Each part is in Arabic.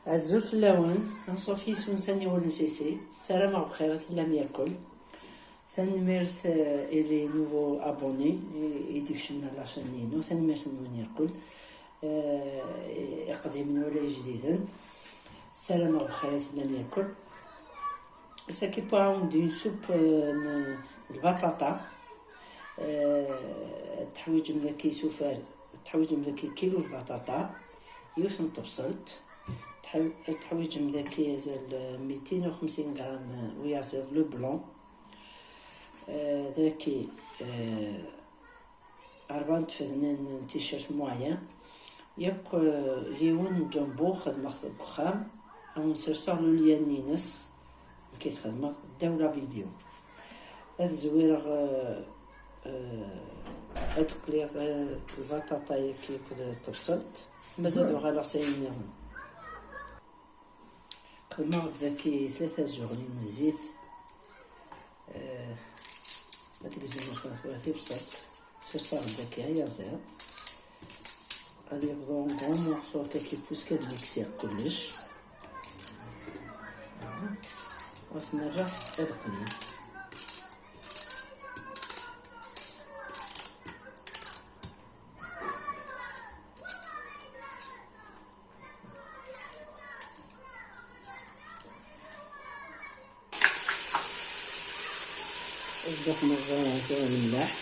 عزول فلاون نصوفي سونساني ولنسيسي السلام بخير سلام ياكل ثنمرت إلي نوفو أبوني يديك شمنا لاشين نينو ثنمرت نون ياكل يقدم ولا جديدا السلام بخير سلام ياكل ساكي باون دي سوب البطاطا تحويج ملكي سوفار تحويج ملكي كيلو البطاطا يوسن تبصلت تحويج مذاكي يزال 250 غرام ويزال لو بلون ذاكي 4 فذنان تيشيرت معين ياك ليون جامبو خدمة بخام او نسرسر لو ليان نينس كي تخدمه داولا فيديو هاد الزويرة اتقليغ البطاطا كي تبصلت مازالو غالا ساينيهم خدمة ذاكي 3 جوغلين الزيت متلزم نخدم بسط سرسار ذاكي هيا زير غادي يبغضو نقوم ونحصو كي بوس كاد ميكسير كلش وثنرجع ادقني الزحمة فيها الملاح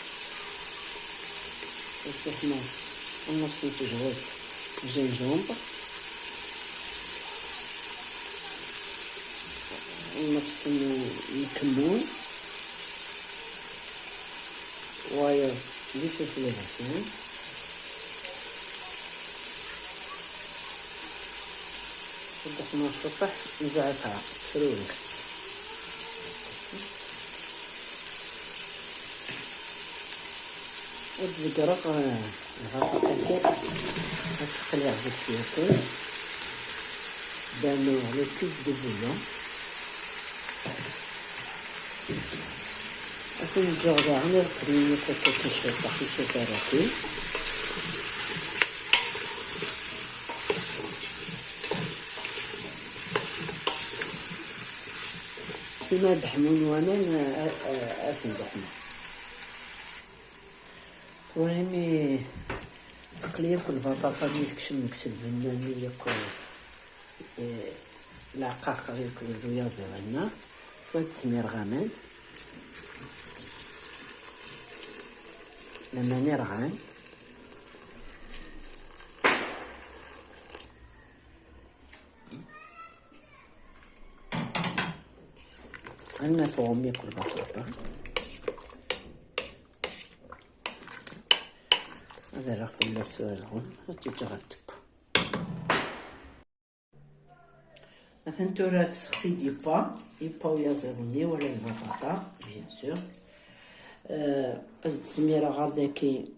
الزحمة ونص تجهود الجنجومب ونفس الكمون ويا الفلفل الاسود الزحمة الصبح نزعتها سفرولكت الدقرق الغرفة كيف غتقلي على داك السياكل بانو على كوب دو بولون أكون الجوغة عن القرية كاكا كشوطة في سفاراتي سيما دحمون وانا اسم دحمون وراني تقليب البطاطا ديالك شمكس البنان ياكل العقاق ياكل ذويا زغنا وتسمير غامان لما نرغان عندنا ثوم ياكل البطاطا هذا راه في السؤال تجرب مثلا توراك سختي دي با ويا زروني ولا البطاطا بيان سور ازد سميرة غاداكي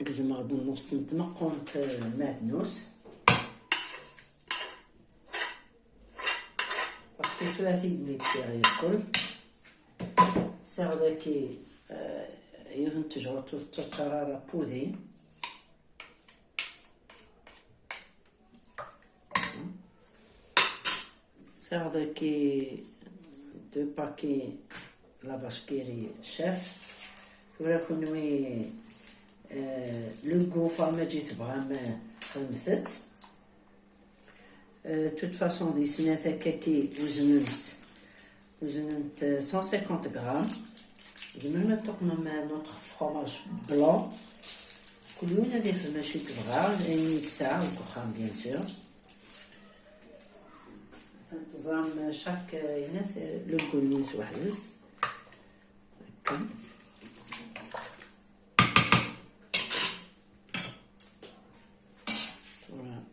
كزم غد نص نتمقونت مادنوس باسكو ثلاثي دميكسي غياكل ساغداكي ينتج تشرارة بودي ساغداكي 2 باكي لاباشكيري شيف وراكونوي لوغو فما جيت بغا ما خدمتت توت فاسون دي سنات هكاكي وزننت 150 غرام زعما تقنا مع نوتر فروماج بلون كل وين هادي ماشي كبغا ميكسا وكخام بيان سور تنتظام شاك يناس لو كولنيس وحدس هكا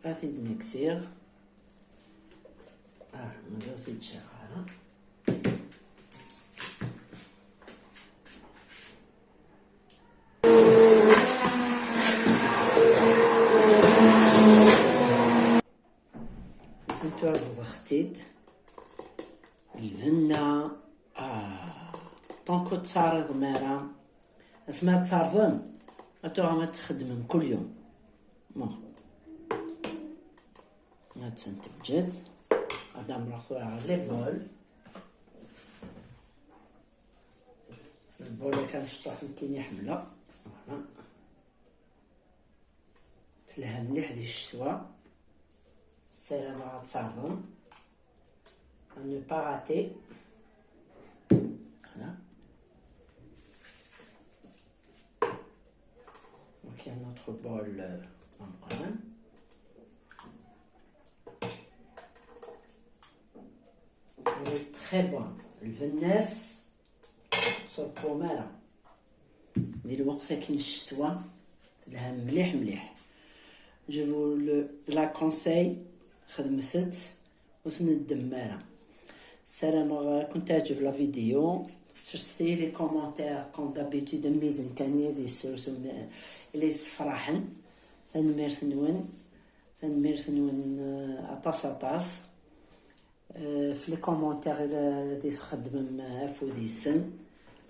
افيد ميكسير مازال تيتشغل ضغطيت الهنا طونكو تصارض مارا اسمها تصارضم اتوها ما تخدمم كل يوم هاد تنتبجد غادا مرخوها على لي بول. البول اللي كنشطوح كاين حمله فوالا تلها مليح ديال الشتوى. السلامة غتصابن ne pas rater. Voilà. Donc il y a notre bol en brun. Il est très bon. الفناس صربو مالا مي الوقت كاين الشتوى تلها مليح مليح. جو فو لا كونساي خدمتت وتندم مالا. السلامة كنت تعجب لا فيديو سرستي لي كومونتير كون دابيتود ميدن كان يدي سورسم لي صفراحن تنميرت نون اطاس في لي كومونتير الى دي تخدم افوديسن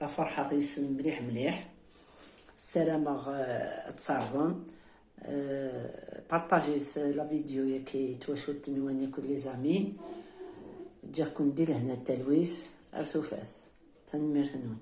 لا فرحة غيسن مليح مليح. السلامة تصارضن بارطاجيت لا فيديو يا كي تواشو تنواني كل لي زامي جاكم دير هنا التلويث ارثوفات تنمير نون.